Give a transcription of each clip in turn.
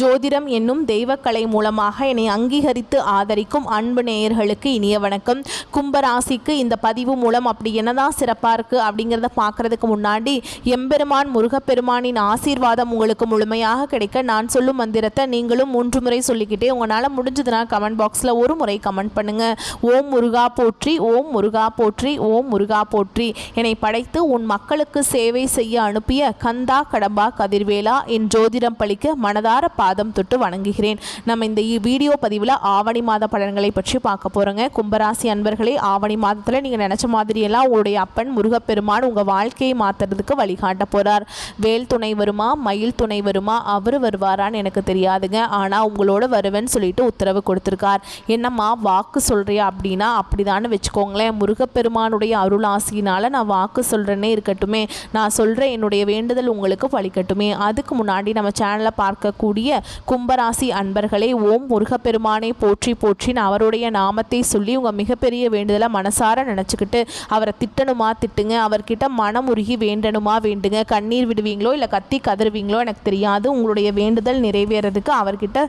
ஜோதிடம் என்னும் தெய்வக்கலை மூலமாக என்னை அங்கீகரித்து ஆதரிக்கும் அன்பு நேயர்களுக்கு இனிய வணக்கம். கும்பராசிக்கு இந்த பதிவு மூலம் அப்படி என்னதான் சிறப்பாக இருக்குது அப்படிங்கிறத பார்க்குறதுக்கு முன்னாடி எம்பெருமான் முருகப்பெருமானின் ஆசீர்வாதம் உங்களுக்கு முழுமையாக கிடைக்க நான் சொல்லும் மந்திரத்தை நீங்களும் 3 முறை சொல்லிக்கிட்டே உங்களால் முடிஞ்சதுன்னா கமெண்ட் பாக்ஸில் ஒரு முறை கமெண்ட் பண்ணுங்கள். ஓம் முருகா போற்றி, ஓம் முருகா போற்றி, ஓம் முருகா போற்றி. என்னை படைத்து உன் மக்களுக்கு சேவை செய்ய அனுப்பிய கந்தா கடம்பா கதிர்வேலா என் ஜோதிடம் பழிக்க மனதார பாதம் தொட்டு வணங்குகிறேன். நம்ம இந்த வீடியோ பதிவில் ஆவணி மாத பலன்களை பற்றி பார்க்க போகிறோங்க. கும்பராசி அன்பர்களே, ஆவணி மாதத்தில் நீங்கள் நினச்ச மாதிரியெல்லாம் உங்களுடைய அப்பன் முருகப்பெருமான் உங்கள் வாழ்க்கையை மாற்றுறதுக்கு வழிகாட்ட போகிறார். வேல் துணை வருமா, மயில் துணை வருமா, அவர் வருவாரான்னு எனக்கு தெரியாதுங்க. ஆனால் உங்களோட வருவேன்னு சொல்லிட்டு உத்தரவு கொடுத்துருக்கார். என்னம்மா வாக்கு சொல்கிறியா அப்படின்னா அப்படிதான்னு வச்சுக்கோங்களேன். முருகப்பெருமானுடைய அருள் ஆசியினால் நான் வாக்கு சொல்கிறேன்னே இருக்கட்டுமே, நான் சொல்கிற என்னுடைய வேண்டுதல் உங்களுக்கு பலிக்கட்டுமே. அதுக்கு முன்னாடி நம்ம சேனலை பார்க்கக்கூடிய கும்பராசி அன்பர்களே, ஓம் முருகப்பெருமானை போற்றி போற்றின்னு அவருடைய நாமத்தை சொல்லி உங்கள் மிகப்பெரிய வேண்டுதலை மனசார நினச்சிக்கிட்டு அவரை திட்டணுமா திட்டுங்க, அவர்கிட்ட மனமுருகி வேண்டணுமா வேண்டுங்க. கண்ணீர் விடுவீங்களோ இல்லை கத்தி கதறுவீங்களோ எனக்கு தெரியாது. உங்களுடைய வேண்டுதல் நிறைவேறதுக்கு அவர்கிட்ட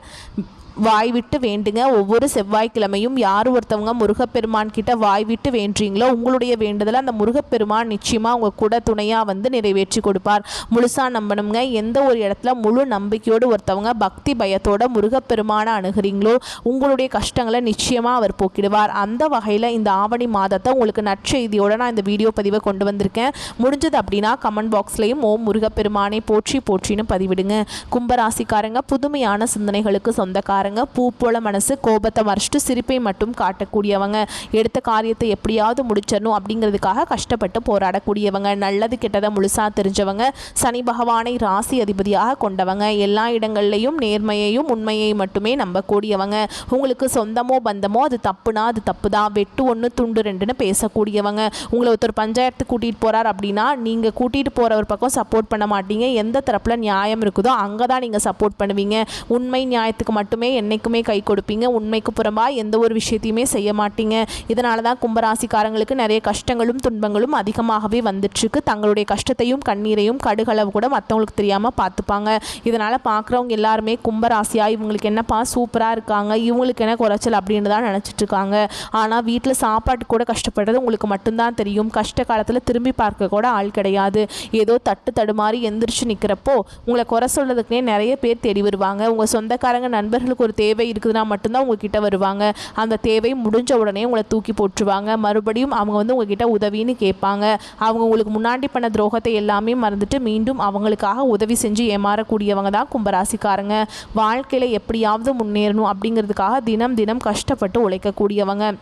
வாய் விட்டு வேண்டுங்க. ஒவ்வொரு செவ்வாய்க்கிழமையும் யார் ஒருத்தவங்க முருகப்பெருமான் கிட்ட வாய் விட்டு வேண்டுறீங்களோ உங்களுடைய வேண்டுதலை அந்த முருகப்பெருமான் நிச்சயமாக உங்கள் கூட துணையாக வந்து நிறைவேற்றி கொடுப்பார். முழுசாக நம்பணுங்க. எந்த ஒரு இடத்துல முழு நம்பிக்கையோடு ஒருத்தவங்க பக்தி பயத்தோட முருகப்பெருமானை அணுகிறீங்களோ உங்களுடைய கஷ்டங்களை நிச்சயமாக அவர் போக்கிடுவார். அந்த வகையில் இந்த ஆவணி மாதத்தை உங்களுக்கு நற்செய்தியோடு நான் இந்த வீடியோ பதிவை கொண்டு வந்திருக்கேன். முடிஞ்சது அப்படின்னா கமெண்ட் பாக்ஸ்லையும் ஓம் முருகப்பெருமானை போற்றி போற்றின்னு பதிவிடுங்க. கும்பராசிக்காரங்க புதுமையான சிந்தனைகளுக்கு சொந்தக்காரங்க, பூ போல மனசு, கோபத்தை மறைச்சிட்டு சிரிப்பை மட்டும் காட்டக்கூடியவங்க, எடுத்த காரியத்தை எப்படியாவது முடிச்சிடணும் அப்படிங்கிறதுக்காக கஷ்டப்பட்டு போராடக்கூடியவங்க, நல்லது கெட்டதை முழுசா தெரிஞ்சவங்க, சனி பகவானை ராசி அதிபதியாக கொண்டவங்க, எல்லா இடங்கள்லையும் நேர்மையையும் உண்மையை மட்டுமே நம்பக்கூடியவங்க, உங்களுக்கு சொந்தமோ பந்தமோ அது தப்புனா அது தப்பு தான், வெட்டு ஒன்று துண்டு ரெண்டுன்னு பேசக்கூடியவங்க, உங்களை ஒருத்தர் பஞ்சாயத்து கூட்டிகிட்டு போகிறார் அப்படின்னா நீங்கள் கூட்டிகிட்டு போகிறவர் பக்கம் சப்போர்ட் பண்ண மாட்டீங்க. எந்த தரப்பில் நியாயம் இருக்குதோ அங்கே தான் நீங்கள் சப்போர்ட் பண்ணுவீங்க. உண்மை நியாயத்துக்கு மட்டுமே என்னைக்குமே கை கொடுப்பீங்க. உண்மைக்கு புறம்பா எந்த ஒரு விஷயத்தையுமே செய்ய மாட்டீங்க. இதனால தான் கும்பராசிக்காரங்களுக்கு நிறைய கஷ்டங்களும் துன்பங்களும் அதிகமாகவே வந்துட்டுருக்கு. தங்களுடைய கஷ்டத்தையும் கண்ணீரையும் கடுகளவு கூட மற்றவங்களுக்கு தெரியாமல் பார்த்துப்பாங்க. இதனால் பார்க்குறவங்க எல்லாருமே கும்பராசியா இவங்களுக்கு என்னப்பா சூப்பராக இருக்காங்க, இவங்களுக்கு என்ன குறைச்சல் அப்படின்னு தான் நினச்சிட்டு இருக்காங்க. ஆனால் வீட்டில் சாப்பாட்டு கூட கஷ்டப்படுறது உங்களுக்கு மட்டும்தான் தெரியும். கஷ்ட காலத்தில் திரும்பி பார்க்க கூட ஆள் கிடையாது. ஏதோ தட்டு தடுமாறி எந்திரிச்சு நிற்கிறப்போ உங்களை குறை சொல்றதுக்குனே நிறைய பேர் தேடி வருவாங்க. உங்கள் சொந்தக்காரங்க நண்பர்களுக்கு ஒரு தேவை இருக்குதுன்னா மட்டும்தான் உங்ககிட்ட வருவாங்க. அந்த தேவை முடிஞ்ச உடனே உங்களை தூக்கி போட்டுருவாங்க. மறுபடியும் அவங்க வந்து உங்ககிட்ட உதவின்னு கேட்பாங்க. அவங்க உங்களுக்கு முன்னாடி பண்ண துரோகத்தை எல்லாமே மறந்துட்டு மீண்டும் அவங்களுக்காக உதவி செஞ்சு ஏமாறக்கூடியவங்க தான் கும்பராசிக்காரங்க. வாழ்க்கையில் எப்படியாவது முன்னேறணும் அப்படிங்கிறதுக்காக தினம் தினம் கஷ்டப்பட்டு உழைக்கக்கூடியவங்க.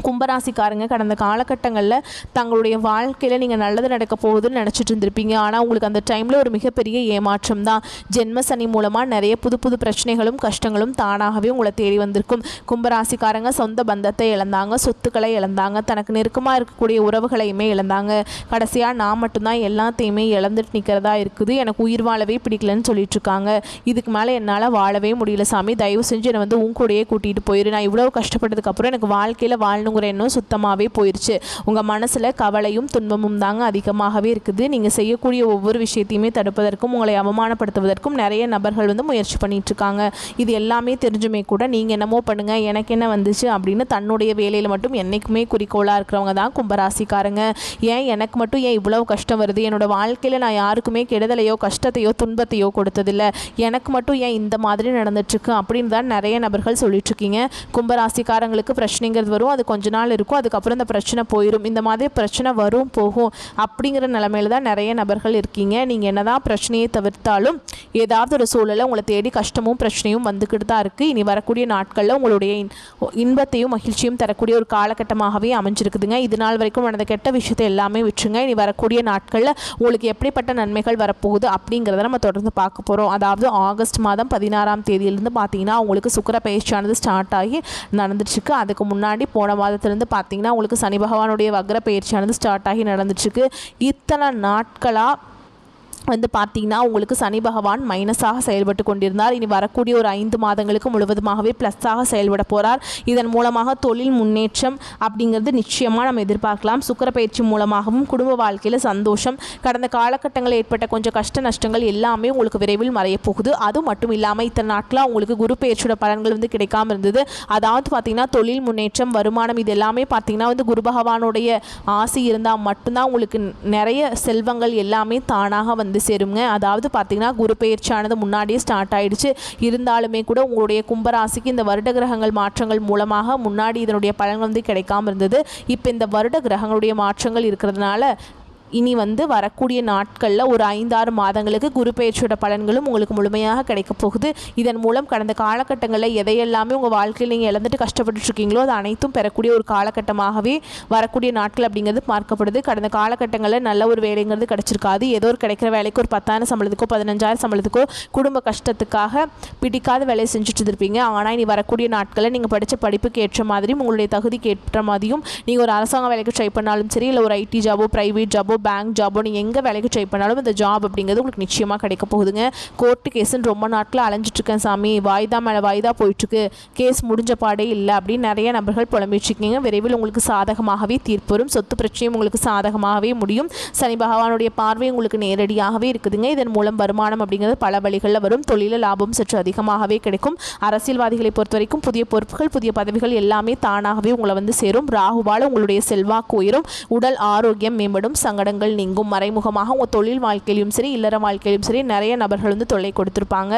கும்பராசிக்காரங்க கடந்த காலகட்டங்களில் தங்களுடைய வாழ்க்கையில் நீங்கள் நல்லது நடக்க போகுதுன்னு நினச்சிட்டு இருந்திருப்பீங்க. ஆனால் உங்களுக்கு அந்த டைமில் ஒரு மிகப்பெரிய ஏமாற்றம் தான். ஜென்ம சனி மூலமாக நிறைய புது புது பிரச்சனைகளும் கஷ்டங்களும் தானாகவே உங்களை தேடி வந்திருக்கும். கும்பராசிக்காரங்க சொந்த பந்தத்தை இழந்தாங்க, சொத்துக்களை இழந்தாங்க, தனக்கு நெருக்கமாக இருக்கக்கூடிய உறவுகளையுமே இழந்தாங்க. கடைசியாக நான் மட்டும்தான் எல்லாத்தையுமே இழந்துட்டு நிற்கிறதா இருக்குது, எனக்கு உயிர் வாழவே பிடிக்கலன்னு சொல்லிட்டு இருக்காங்க. இதுக்கு மேலே என்னால் வாழவே முடியல சாமி, தயவு செஞ்சு என்னை வந்து உன் கூடயே கூட்டிகிட்டு போயிரு, நான் இவ்வளோ கஷ்டப்பட்டதுக்கப்புறம் எனக்கு வாழ்க்கையில் வாழணுங்கிற எண்ணம் சுத்தமாகவே போயிடுச்சு. உங்கள் மனசில் கவலையும் துன்பமும் தாங்க அதிகமாகவே இருக்குது. நீங்கள் செய்யக்கூடிய ஒவ்வொரு விஷயத்தையுமே தடுப்பதற்கும் உங்களை அவமானப்படுத்துவதற்கும் நிறைய நபர்கள் வந்து முயற்சி பண்ணிட்டு இருக்காங்க. இது எல்லாமே தெரிஞ்சுமே கூட நீங்கள் என்னமோ பண்ணுங்க, எனக்கு என்ன வந்துச்சு அப்படின்னு தன்னுடைய வேலையில் மட்டும் என்றைக்குமே குறிக்கோளாக இருக்கிறவங்க தான் கும்பராசிக்காரங்க. ஏன் எனக்கு மட்டும் ஏன் இவ்வளவு கஷ்டம் வருது, என்னோட வாழ்க்கையில் நான் யாருக்குமே கெடுதலையோ கஷ்டத்தையோ துன்பத்தையோ கொடுத்ததில்லை, எனக்கு மட்டும் ஏன் இந்த மாதிரி நடந்துட்டுருக்கு அப்படின்னு தான் நிறைய நபர்கள் சொல்லிட்டு இருக்கீங்க. கும்பராசிக்காரங்களுக்கு பிரச்சனைங்கிறது வரும், அது கொஞ்ச நாள் இருக்கும், அதுக்கப்புறம் இந்த பிரச்சனை போயிடும். இந்த மாதிரி பிரச்சனை வரும் போகும் அப்படிங்கிற நிலைமையில தான் நிறைய நபர்கள் இருக்கீங்க. நீங்கள் என்னதான் பிரச்சனையை தவிர்த்தாலும் ஏதாவது ஒரு சூழலை உங்களை தேடி கஷ்டமும் பிரச்சனையும் வந்துக்கிட்டு தான் இருக்குது. இனி வரக்கூடிய நாட்களில் உங்களுடைய இன்பத்தையும் மகிழ்ச்சியும் தரக்கூடிய ஒரு காலகட்டமாகவே அமைஞ்சிருக்குதுங்க. இது நாள் வரைக்கும் நடந்த கெட்ட விஷயத்தை எல்லாமே விட்டுருங்க. இனி வரக்கூடிய நாட்களில் உங்களுக்கு எப்படிப்பட்ட நன்மைகள் வரப்போகுது அப்படிங்கிறத நம்ம தொடர்ந்து பார்க்க போகிறோம். அதாவது ஆகஸ்ட் மாதம் 16ஆம் தேதியிலிருந்து பார்த்தீங்கன்னா உங்களுக்கு சுக்கிர பயிற்சியானது ஸ்டார்ட் ஆகி நடந்துட்டுருக்கு. அதுக்கு முன்னாடி போன மாதத்திலிருந்து பார்த்தீங்கன்னா உங்களுக்கு சனி பகவானுடைய வக்ர பயிற்சியானது ஸ்டார்ட் ஆகி நடந்துட்டுருக்கு. இத்தனை நாட்களாக வந்து பார்த்தீங்கன்னா உங்களுக்கு சனி பகவான் மைனஸாக செயல்பட்டு கொண்டிருந்தார். இனி வரக்கூடிய ஒரு 5 மாதங்களுக்கு முழுவதுமாகவே ப்ளஸ்ஸாக செயல்பட போகிறார். இதன் மூலமாக தொழில் முன்னேற்றம் அப்படிங்கிறது நிச்சயமாக நம்ம எதிர்பார்க்கலாம். சுக்கிர பயிற்சி மூலமாகவும் குடும்ப வாழ்க்கையில் சந்தோஷம், கடந்த காலகட்டங்களில் ஏற்பட்ட கொஞ்சம் கஷ்ட நஷ்டங்கள் எல்லாமே உங்களுக்கு விரைவில் மறைய போகுது. அது மட்டும் இல்லாமல் இத்தனை நாட்களாக உங்களுக்கு குரு பயிற்சியோட பலன்கள் வந்து கிடைக்காம இருந்தது. அதாவது பார்த்தீங்கன்னா தொழில் முன்னேற்றம், வருமானம், இது எல்லாமே பார்த்தீங்கன்னா வந்து குரு பகவானுடைய ஆசி இருந்தால் மட்டும்தான் உங்களுக்கு நிறைய செல்வங்கள் எல்லாமே தானாக வந்து சேருங்க. அதாவது பார்த்தீங்கன்னா குரு பெயர்ச்சியானது முன்னாடியே ஸ்டார்ட் ஆயிடுச்சு. இருந்தாலுமே கூட உங்களுடைய கும்பராசிக்கு இந்த வருட கிரகங்கள் மாற்றங்கள் மூலமாக முன்னாடி இதனுடைய பலன்கள் வந்து கிடைக்காம இருந்தது. இப்போ இந்த வருட கிரகங்களுடைய மாற்றங்கள் இருக்கிறதுனால இனி வந்து வரக்கூடிய நாட்களில் ஒரு 5-6 மாதங்களுக்கு குரு பெயர்ச்சியோட பலன்களும் உங்களுக்கு முழுமையாக கிடைக்க போகுது. இதன் மூலம் கடந்த காலகட்டங்களில் எதையெல்லாமே உங்கள் வாழ்க்கையில் நீங்கள் இழந்துட்டு கஷ்டப்பட்டுருக்கீங்களோ அது அனைத்தும் பெறக்கூடிய ஒரு காலகட்டமாகவே வரக்கூடிய நாட்கள் அப்படிங்கிறது பார்க்கப்படுது. கடந்த காலகட்டங்களில் நல்ல ஒரு வேலைங்கிறது கிடச்சிருக்காது. ஏதோ ஒரு கிடைக்கிற வேலைக்கு ஒரு 10,000 சம்பளத்துக்கோ 15,000 சம்பளத்துக்கோ குடும்ப கஷ்டத்துக்காக பிடிக்காத வேலையை செஞ்சுட்டு இருந்திருப்பீங்க. ஆனால் இனி வரக்கூடிய நாட்களில் நீங்கள் படித்த படிப்புக்கு ஏற்ற மாதிரியும் உங்களுடைய தகுதிக்கு ஏற்ற மாதிரியும் நீங்கள் ஒரு அரசாங்க வேலைக்கு ட்ரை பண்ணாலும் சரி, இல்லை ஒரு ஐடி ஜாபோ, ப்ரைவேட் ஜாபோ, பேங்க் ஜாபோ, நீங்கள் எங்கே வேலைக்கு ட்ரை பண்ணாலும் இந்த ஜாப் அப்படிங்கிறது உங்களுக்கு நிச்சயமாக கிடைக்க போகுதுங்க. கோர்ட்டு கேஸுன்னு ரொம்ப நாட்கள் அலைஞ்சிட்ருக்கேன் சாமி, வாய்தா மேலே வாய்தா போயிட்டுருக்கு, கேஸ் முடிஞ்ச பாடே இல்லை அப்படின்னு நிறைய நபர்கள் புலம்பிச்சிருக்கீங்க. விரைவில் உங்களுக்கு சாதகமாகவே தீர்ப்பு வரும். சொத்து பிரச்சனையும் உங்களுக்கு சாதகமாகவே முடியும். சனி பகவானுடைய பார்வை உங்களுக்கு நேரடியாகவே இருக்குதுங்க. இதன் மூலம் வருமானம் அப்படிங்கிறது பல வழிகளில் வரும். தொழில லாபம் சற்று அதிகமாகவே கிடைக்கும். அரசியல்வாதிகளை பொறுத்த வரைக்கும் புதிய பொறுப்புகள், புதிய பதவிகள் எல்லாமே தானாகவே உங்களை வந்து சேரும். ராகுவால் உங்களுடைய செல்வாக்கு உயரும். உடல் ஆரோக்கியம் மேம்படும். சங்கடங்கள் நீங்கும். மறைமுகமாக உங்கள் தொழில் வாழ்க்கையிலும் சரி, இல்லற வாழ்க்கையிலும் சரி நிறைய நபர்கள் வந்து தொல்லை கொடுத்துருப்பாங்க.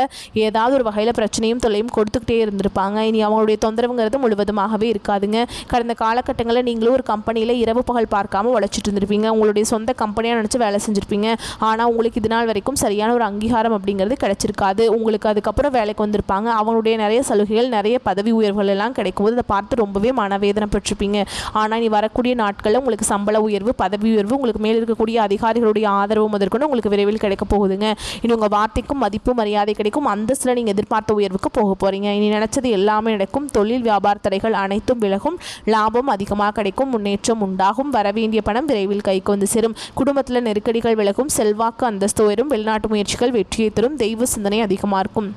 ஏதாவது ஒரு வகையில் பிரச்சனையும் தொல்லையும் கொடுத்துக்கிட்டே இருந்திருப்பாங்க. இனி அவங்களுடைய தொந்தரவுங்கிறது முழுவதுமாகவே இருக்காதுங்க. கடந்த காலகட்டங்களில் நீங்களும் ஒரு கம்பெனியில் இரவு பகல் பார்க்காம உழைச்சிட்டு இருந்திருப்பீங்க. உங்களுடைய சொந்த கம்பெனியாக நினச்சி வேலை செஞ்சுருப்பீங்க. ஆனால் உங்களுக்கு இது நாள் வரைக்கும் சரியான ஒரு அங்கீகாரம் அப்படிங்கிறது கிடைச்சிருக்காது. உங்களுக்கு அதுக்கப்புறம் வேலைக்கு வந்திருப்பாங்க. அவங்களுடைய நிறைய சலுகைகள், நிறைய பதவி உயர்வுகள் எல்லாம் கிடைக்கும்போது அதை பார்த்து ரொம்பவே மனவேதனை பெற்றிருப்பீங்க. ஆனால் இனி வரக்கூடிய நாட்களில் உங்களுக்கு சம்பள உயர்வு, பதவி உயர்வு, உங்களுக்கு மேல் இருக்கக்கூடிய அதிகாரிகளுடைய ஆதரவு முதற்கொண்டு உங்களுக்கு விரைவில் கிடைக்க போகுதுங்க. இனி உங்கள் வார்த்தைக்கும் மதிப்பு மரியாதை கிடைக்கும். அந்தஸ்தில் நீங்கள் எதிர்பார்த்த உயர்வுக்கு போக போகிறீங்க. இனி நினைச்சது எல்லாமே நடக்கும். தொழில் வியாபார தடைகள் அனைத்தும் விலகும். லாபம் அதிகமாக கிடைக்கும். முன்னேற்றம் உண்டாகும். வரவேண்டிய பணம் விரைவில் கைக்கு வந்து சேரும். குடும்பத்தில் நெருக்கடிகள் விலகும். செல்வாக்கு அந்தஸ்து உயரும். வெளிநாட்டு முயற்சிகள் வெற்றியை தரும். தெய்வ சிந்தனை அதிகமாக இருக்கும்.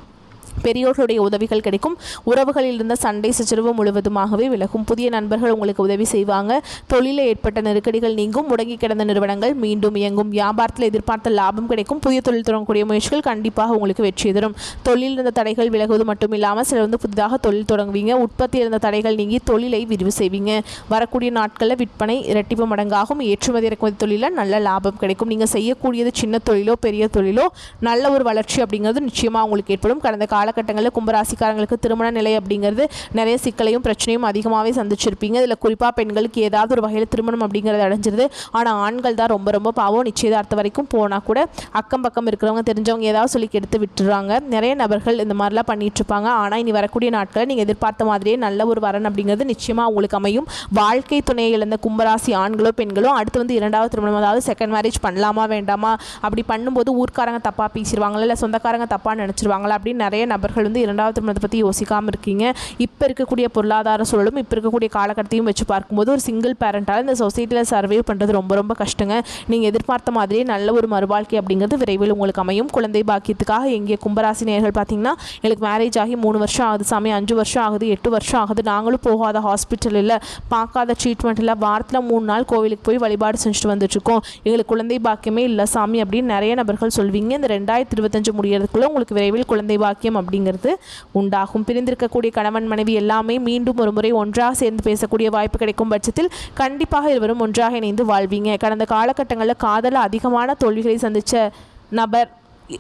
பெரியோர்களுடைய உதவிகள் கிடைக்கும். உறவுகளில் இருந்த சண்டை சச்சரவு முழுவதுமாகவே விலகும். புதிய நண்பர்கள் உங்களுக்கு உதவி செய்வாங்க. தொழிலில் ஏற்பட்ட நெருக்கடிகள் நீங்கும். முடங்கி கிடந்த நிறுவனங்கள் மீண்டும் இயங்கும். வியாபாரத்தில் எதிர்பார்த்த லாபம் கிடைக்கும். புதிய தொழில் தொடங்கக்கூடிய முயற்சிகள் கண்டிப்பாக உங்களுக்கு வெற்றி தரும். தொழில் இருந்த தடைகள் விலகுவது மட்டும் இல்லாமல் சிலர் வந்து புதிதாக தொழில் தொடங்குவீங்க. உற்பத்தி இருந்த தடைகள் நீங்கி தொழிலை விரிவு செய்வீங்க. வரக்கூடிய நாட்களில் விற்பனை இரட்டிப்பு மடங்காகும். ஏற்றுமதி இறக்குமதி தொழிலில் நல்ல லாபம் கிடைக்கும். நீங்கள் செய்யக்கூடியது சின்ன தொழிலோ பெரிய தொழிலோ நல்ல ஒரு வளர்ச்சி அப்படிங்கிறது நிச்சயமாக உங்களுக்கு ஏற்படும். கடந்த காலகட்டங்களில் கும்பராசிக்காரங்களுக்கு திருமண நிலை அப்படிங்கிறது நிறைய சிக்கலையும் பிரச்சனையும் அதிகமாகவே சந்திச்சிருப்பீங்க. இதில் குறிப்பாக பெண்களுக்கு ஏதாவது ஒரு வகையில் திருமணம் அப்படிங்கிறது அடைஞ்சிருது. ஆனால் ஆண்கள் தான் ரொம்ப ரொம்ப பாவம். நிச்சயதார்த்தம் வரைக்கும் போனால் கூட அக்கம் பக்கம் இருக்கிறவங்க தெரிஞ்சவங்க ஏதாவது சொல்லி கெடுத்து விட்டுறாங்க. நிறைய நபர்கள் இந்த மாதிரிலாம் பண்ணிட்டு இருப்பாங்க. ஆனால் இனி வரக்கூடிய நாட்களில் நீங்கள் எதிர்பார்த்த மாதிரியே நல்ல ஒரு வரன் அப்படிங்கிறது நிச்சயமாக உங்களுக்கு அமையும். வாழ்க்கை துணையை இழந்த கும்பராசி ஆண்களோ பெண்களோ அடுத்து வந்து 2வது திருமணம், அதாவது செகண்ட் மேரேஜ் பண்ணலாமா வேண்டாமா, அப்படி பண்ணும்போது ஊர்க்காரங்க தப்பாக பேசிடுவாங்களா, இல்லை சொந்தக்காரங்க தப்பாக நினச்சிருவாங்களா அப்படின்னு நிறைய நபர்கள் வந்து 2வது திருமணத்தை பற்றி யோசிக்காமல் இருக்கீங்க. இப்போ இருக்கக்கூடிய பொருளாதார சூழலும் இப்போ இருக்கக்கூடிய காலகட்டத்தையும் வச்சு பார்க்கும்போது ஒரு சிங்கிள் பேரண்டால் இந்த சொசைட்டியில் சர்வே பண்ணுறது ரொம்ப ரொம்ப கஷ்டங்க. நீங்கள் எதிர்பார்த்த மாதிரியே நல்ல ஒரு மறுவாழ்க்கை அப்படிங்கிறது விரைவில் உங்களுக்கு அமையும். குழந்தை பாக்கியத்துக்காக எங்கே கும்பராசி நேயர்கள் பார்த்தீங்கன்னா எனக்கு மேரேஜ் ஆகி 3 வருஷம் ஆகுது சாமி, 5 வருஷம் ஆகுது, 8 வருஷம் ஆகுது, நாங்களும் போகாத ஹாஸ்பிட்டல் இல்லை, பார்க்காத ட்ரீட்மெண்ட் இல்லை, வாரத்தில் 3 நாள் கோவிலுக்கு போய் வழிபாடு செஞ்சுட்டு வந்துட்டுருக்கோம், எங்களுக்கு குழந்தை பாக்கியமே இல்லை சாமி அப்படின்னு நிறைய நபர்கள் சொல்வீங்க. இந்த 2025 முடியறதுக்குள்ளே உங்களுக்கு விரைவில் குழந்தை பாக்கியம் அப்படிங்கிறது உண்டாகும். பிரிந்திருக்கக்கூடிய கணவன் மனைவி எல்லாமே மீண்டும் ஒரு முறை ஒன்றாக சேர்ந்து பேசக்கூடிய வாய்ப்பு கிடைக்கும் பட்சத்தில் கண்டிப்பாக இருவரும் ஒன்றாக இணைந்து வாழ்வீங்க. கடந்த காலகட்டங்களில் காதலில் அதிகமான தோல்விகளை சந்தித்த நபர்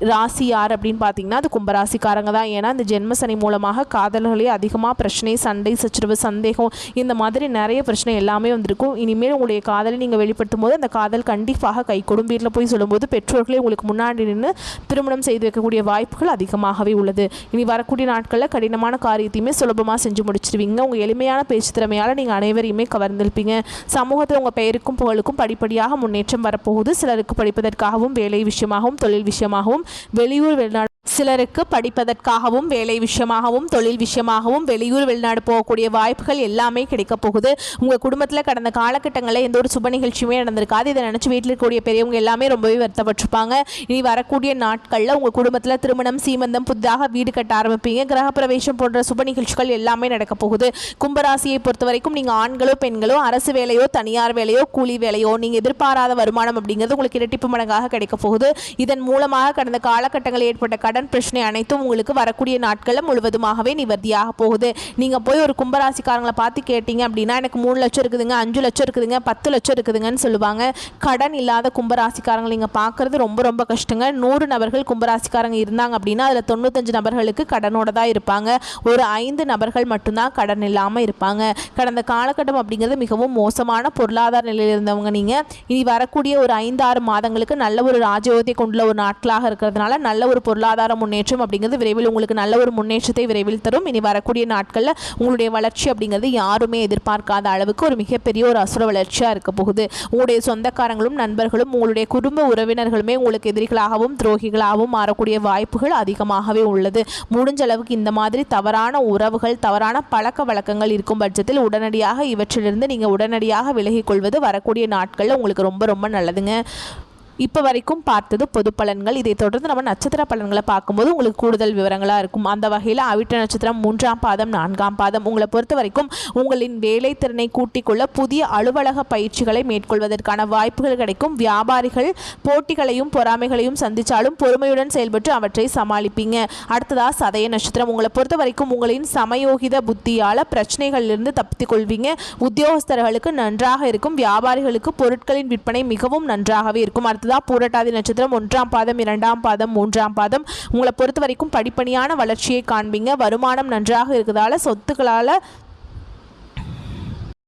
ராசி யார் அப்படின்னு பார்த்தீங்கன்னா அது கும்பராசிக்காரங்க தான். ஏன்னா இந்த ஜென்மசனி மூலமாக காதல்களே அதிகமாக பிரச்சனை, சண்டை சச்சரவு, சந்தேகம், இந்த மாதிரி நிறைய பிரச்சனை எல்லாமே வந்திருக்கும். இனிமேல் உங்களுடைய காதலை நீங்கள் வெளிப்படுத்தும் போது அந்த காதல் கண்டிப்பாக கை கொடும். வீட்டில் போய் சொல்லும்போது பெற்றோர்களே உங்களுக்கு முன்னாடி நின்று திருமணம் செய்து வைக்கக்கூடிய வாய்ப்புகள் அதிகமாகவே உள்ளது. இனி வரக்கூடிய நாட்களில் கடினமான காரியத்தையுமே சுலபமாக செஞ்சு முடிச்சிருவீங்க. உங்கள் எளிமையான பேச்சு திறமையால் நீங்கள் அனைவரையுமே கவர்ந்திருப்பீங்க. சமூகத்தில் உங்கள் பெயருக்கும் புகழுக்கும் படிப்படியாக முன்னேற்றம் வரப்போகுது. சிலருக்கு படிப்பதற்காகவும் வேலை விஷயமாகவும் தொழில் விஷயமாகவும் வெளியூர் வெளிநாடு சிலருக்கு படிப்பதற்காகவும் வேலை விஷயமாகவும் தொழில் விஷயமாகவும் வெளியூர் வெளிநாடு போகக்கூடிய வாய்ப்புகள் எல்லாமே கிடைக்க போகுது. உங்கள் குடும்பத்தில் கடந்த காலகட்டங்களில் எந்த ஒரு சுப நிகழ்ச்சியுமே நடந்திருக்காது. இதை நினச்சி வீட்டில் இருக்கக்கூடிய பெரியவங்க எல்லாமே ரொம்பவே வருத்தப்பட்டிருப்பாங்க. இனி வரக்கூடிய நாட்களில் உங்கள் குடும்பத்தில் திருமணம், சீமந்தம், புதிதாக வீடு கட்ட ஆரம்பிப்பீங்க. கிரகப்பிரவேசம் போன்ற சுப நிகழ்ச்சிகள் எல்லாமே நடக்க போகுது. கும்பராசியை பொறுத்த வரைக்கும் நீங்கள் ஆண்களோ பெண்களோ அரசு வேலையோ தனியார் வேலையோ கூலி வேலையோ நீங்கள் எதிர்பாராத வருமானம் அப்படிங்கிறது உங்களுக்கு இரட்டிப்பு மடங்காக கிடைக்க போகுது. இதன் மூலமாக கடந்த காலகட்டங்களில் ஏற்பட்ட கடன் பிரச்சனை அனைத்தும் உங்களுக்கு வரக்கூடிய நாட்களில் முழுவதுமாகவே நிவர்த்தியாக போகுது. நீங்கள் போய் ஒரு கும்பராசிக்காரங்களை பார்த்து கேட்டீங்க அப்படின்னா எனக்கு 3 லட்சம் இருக்குதுங்க, 5 லட்சம் இருக்குதுங்க, 10 லட்சம் இருக்குதுங்கன்னு சொல்லுவாங்க. கடன் இல்லாத கும்பராசிக்காரங்களை நீங்கள் பார்க்குறது ரொம்ப ரொம்ப கஷ்டங்க. 100 நபர்கள் கும்பராசிக்காரங்க இருந்தாங்க அப்படின்னா அதில் 95 நபர்களுக்கு கடனோட தான் இருப்பாங்க. ஒரு 5 நபர்கள் மட்டும்தான் கடன் இல்லாமல் இருப்பாங்க. கடந்த காலகட்டம் அப்படிங்கிறது மிகவும் மோசமான பொருளாதார நிலையில் இருந்தவங்க நீங்கள். இனி வரக்கூடிய ஒரு 5-6 மாதங்களுக்கு நல்ல ஒரு ராஜயோகத்தை கொண்டுள்ள ஒரு நாட்களாக இருக்கிறதுனால நல்ல ஒரு பொருளாதார முன்னேற்றம் அப்படிங்கிறது விரைவில் உங்களுக்கு நல்ல ஒரு முன்னேற்றத்தை விரைவில் தரும். இனி வரக்கூடிய நாட்களில் உங்களுடைய வளர்ச்சி அப்படிங்கிறது யாருமே எதிர்பார்க்காத அளவுக்கு ஒரு மிகப்பெரிய ஒரு அசுர வளர்ச்சியாக இருக்க போகுது. உங்களுடைய சொந்தக்காரங்களும் நண்பர்களும் உங்களுடைய குடும்ப உறவினர்களுமே உங்களுக்கு எதிரிகளாகவும் துரோகிகளாகவும் மாறக்கூடிய வாய்ப்புகள் அதிகமாகவே உள்ளது. முடிஞ்ச அளவுக்கு இந்த மாதிரி தவறான உறவுகள், தவறான பழக்க வழக்கங்கள் இருக்கும் பட்சத்தில் உடனடியாக இவற்றிலிருந்து நீங்கள் உடனடியாக விலகிக் கொள்வது வரக்கூடிய நாட்களில் உங்களுக்கு ரொம்ப ரொம்ப நல்லதுங்க. இப்போ வரைக்கும் பார்த்தது பொது பலன்கள். இதை தொடர்ந்து நம்ம நட்சத்திர பலன்களை பார்க்கும்போது உங்களுக்கு கூடுதல் விவரங்களாக இருக்கும். அந்த வகையில் அவிட்ட நட்சத்திரம் 3ஆம் பாதம் 4ஆம் பாதம் உங்களை பொறுத்த வரைக்கும் உங்களின் வேலை திறனை கூட்டிக் கொள்ள புதிய அலுவலக பயிற்சிகளை மேற்கொள்வதற்கான வாய்ப்புகள் கிடைக்கும். வியாபாரிகள் போட்டிகளையும் பொறாமைகளையும் சந்தித்தாலும் பொறுமையுடன் செயல்பட்டு அவற்றை சமாளிப்பீங்க. அடுத்ததாக சதய நட்சத்திரம் உங்களை பொறுத்த வரைக்கும் உங்களின் சமயோகித புத்தியால் பிரச்சனைகளிலிருந்து தப்பித்துக் கொள்வீங்க. உத்தியோகஸ்தர்களுக்கு நன்றாக இருக்கும். வியாபாரிகளுக்கு பொருட்களின் விற்பனை மிகவும் நன்றாகவே இருக்கும். தான் பூரட்டாதி நட்சத்திரம் 1ஆம் பாதம் 2ஆம் பாதம் 3ஆம் பாதம் உங்களை பொறுத்த வரைக்கும் படிப்படியான வளர்ச்சியை காண்பீங்க. வருமானம் நன்றாக இருக்கிறதால சொத்துக்களால்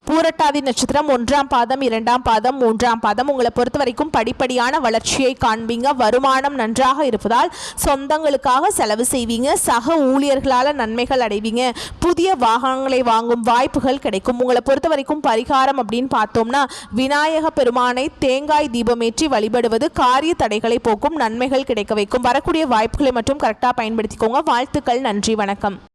பூரட்டாதி நட்சத்திரம் 1ஆம் பாதம் 2ஆம் பாதம் 3ஆம் பாதம் உங்களை பொறுத்த வரைக்கும் படிப்படியான வளர்ச்சியை காண்பீங்க. வருமானம் நன்றாக இருப்பதால் சொந்தங்களுக்காக செலவு செய்வீங்க. சக ஊழியர்களால் நன்மைகள் அடைவீங்க. புதிய வாகனங்களை வாங்கும் வாய்ப்புகள் கிடைக்கும். உங்களை பொறுத்த வரைக்கும் பரிகாரம் அப்படின்னு பார்த்தோம்னா விநாயக பெருமானை தேங்காய் தீபமேற்றி வழிபடுவது காரிய தடைகளை போக்கும், நன்மைகள் கிடைக்க வைக்கும். வரக்கூடிய வாய்ப்புகளை மட்டும் கரெக்டாக பயன்படுத்திக்கோங்க. வாழ்த்துக்கள். நன்றி. வணக்கம்.